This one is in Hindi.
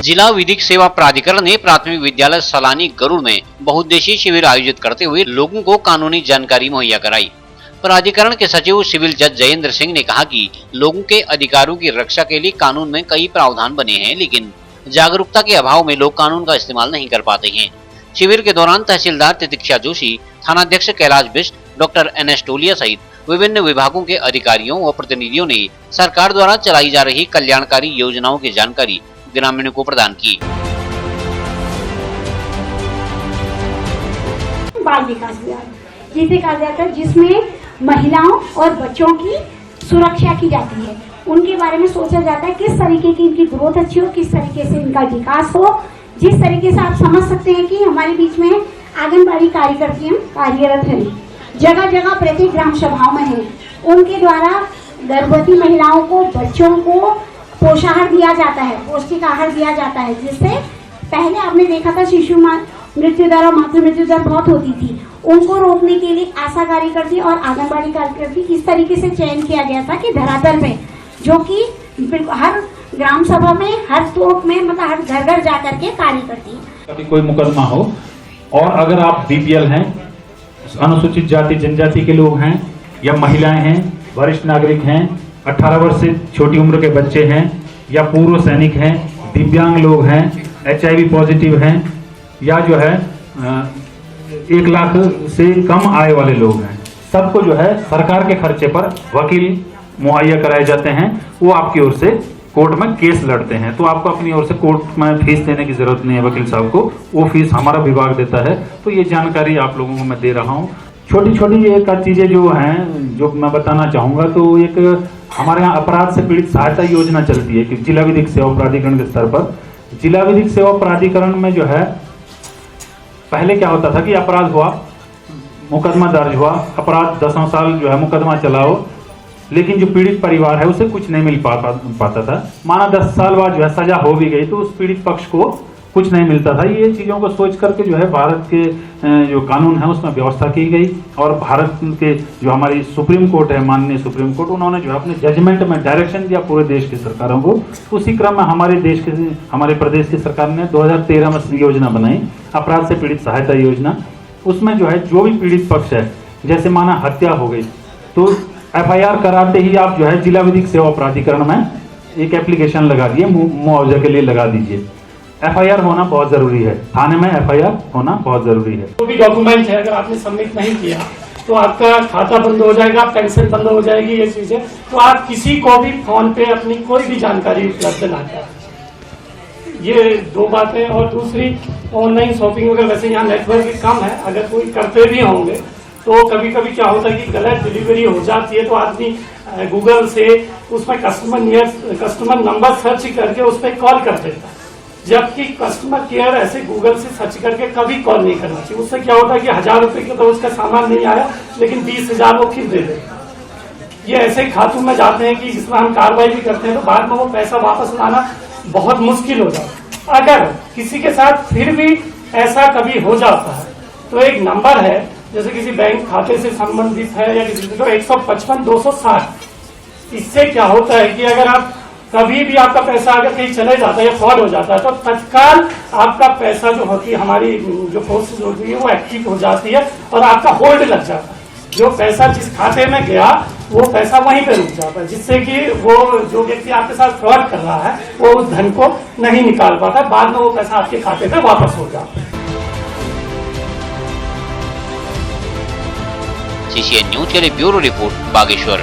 जिला विधिक सेवा प्राधिकरण ने प्राथमिक विद्यालय सलानी गरुड़ में बहुउद्देशीय शिविर आयोजित करते हुए लोगों को कानूनी जानकारी मुहैया कराई। प्राधिकरण के सचिव सिविल जज जयेंद्र सिंह ने कहा कि लोगों के अधिकारों की रक्षा के लिए कानून में कई प्रावधान बने हैं, लेकिन जागरूकता के अभाव में लोग कानून का इस्तेमाल नहीं कर पाते हैं। शिविर के दौरान तहसीलदार तितिक्षा जोशी, थानाध्यक्ष कैलाश बिष्ट, डॉक्टर NS टोलिया सहित विभिन्न विभागों के अधिकारियों व प्रतिनिधियों ने सरकार द्वारा चलाई जा रही कल्याणकारी योजनाओं की जानकारी ग्रामीणों को प्रदान की। बाल विकास विभाग जिसे कहा जाता है, जिसमें महिलाओं और बच्चों की सुरक्षा की जाती है, उनके बारे में सोचा जाता है किस तरीके की इनकी ग्रोथ अच्छी हो, किस तरीके से इनका विकास हो। जिस तरीके से आप समझ सकते हैं कि हमारे बीच में आंगनबाड़ी कार्यकर्तियां कार्यरत हैं, जगह जगह प्रत्येक ग्राम सभाओं में हैं, उनके द्वारा गर्भवती महिलाओं को, बच्चों को पोषाहार दिया जाता है, पौष्टिक आहार दिया जाता है, जिससे पहले आपने देखा था शिशु मृत्यु दर और मातृ मृत्यु दर बहुत होती थी। उनको रोकने के लिए आशा कार्यकर्ती और आंगनबाड़ी कार्यकर्ती इस तरीके से चयन किया गया था कि धरातल पे, जो कि हर ग्राम सभा में, हर तोप में, मतलब हर घर घर जा करके कार्य करती है। कभी कोई मुकदमा हो और अगर आप BPL हैं, अनुसूचित जाति जनजाति के लोग हैं या महिलाएं हैं, वरिष्ठ नागरिक हैं, 18 वर्ष से छोटी उम्र के बच्चे हैं या पूर्व सैनिक हैं, दिव्यांग लोग हैं, HIV पॉजिटिव हैं या जो है 1 लाख से कम आय वाले लोग हैं, सबको जो है सरकार के खर्चे पर वकील मुहैया कराए जाते हैं। वो आपकी ओर से कोर्ट में केस लड़ते हैं, तो आपको अपनी ओर से कोर्ट में फीस देने की जरूरत नहीं है वकील साहब को, वो फीस हमारा विभाग देता है। तो ये जानकारी आप लोगों को मैं दे रहा हूँ। छोटी छोटी एक चीजें जो हैं, जो मैं बताना चाहूँगा, तो एक हमारे यहाँ अपराध से पीड़ित सहायता योजना चलती है कि जिला विधिक सेवा प्राधिकरण के स्तर पर। जिला विधिक सेवा प्राधिकरण में जो है, पहले क्या होता था कि अपराध हुआ, मुकदमा दर्ज हुआ, अपराध 10 साल जो है मुकदमा चलाओ, लेकिन जो पीड़ित परिवार है उसे कुछ नहीं मिल पाता था। माना 10 साल बाद जो है सजा हो भी गई तो उस पीड़ित पक्ष को कुछ नहीं मिलता था। ये चीज़ों को सोच करके जो है भारत के जो कानून है उसमें व्यवस्था की गई और भारत के जो हमारी सुप्रीम कोर्ट है, माननीय सुप्रीम कोर्ट, उन्होंने जो है अपने जजमेंट में डायरेक्शन दिया पूरे देश की सरकारों को। उसी क्रम में हमारे प्रदेश की सरकार ने 2013 में योजना बनाई, अपराध से पीड़ित सहायता योजना। उसमें जो है जो भी पीड़ित पक्ष है, जैसे माना हत्या हो गई तो FIR कराते ही आप जो है जिला विधिक सेवा प्राधिकरण में एक एप्लीकेशन लगा दिए, मुआवजा के लिए लगा दीजिए। FIR होना बहुत जरूरी है, थाने में FIR होना बहुत जरूरी है। जो भी डॉक्यूमेंट है अगर आपने सबमिट नहीं किया तो आपका खाता बंद हो जाएगा, पेंशन बंद हो जाएगी, ये चीजें। तो आप किसी को भी फोन पे अपनी कोई भी जानकारी उपलब्ध ना करें, ये 2 बातें। और दूसरी, ऑनलाइन शॉपिंग वगैरह वैसे यहाँ नेटवर्क कम है, अगर कोई करते भी होंगे तो कभी कभी क्या होता है कि गलत डिलीवरी हो जाती है, तो आदमी गूगल से उसमें कस्टमर नंबर सर्च करके उस पर कॉल कर देता है, जबकि कस्टमर केयर ऐसे गूगल से सर्च करके कभी कॉल नहीं करना चाहिए। उससे क्या होता है कि 1000 रुपए का तो उसका सामान नहीं आया, लेकिन 20,000 वो फिर दे देता। ये ऐसे खातों में जाते हैं कि जिसमें हम कार्रवाई भी करते हैं तो बाद में वो पैसा वापस लाना बहुत मुश्किल हो जाता है। अगर किसी के साथ फिर भी ऐसा कभी हो जाता है तो एक नंबर है, जैसे किसी बैंक खाते से संबंधित है या किसी को 155-260। इससे क्या होता है कि अगर आप कभी भी आपका पैसा अगर कहीं चले जाता है या फ्रॉड हो जाता है तो तत्काल आपका पैसा जो होती है, हमारी जो फोर्सेज होती है वो एक्टिव हो जाती है और आपका होल्ड लग जाता है। जो पैसा जिस खाते में गया वो पैसा वहीं पे रुक जाता है, जिससे कि वो जो व्यक्ति आपके साथ फ्रॉड कर रहा है वो उस धन को नहीं निकाल पाता, बाद में वो पैसा आपके खाते पे वापस हो जाता है। CCN न्यूज के लिए ब्यूरो रिपोर्ट, बागेश्वर।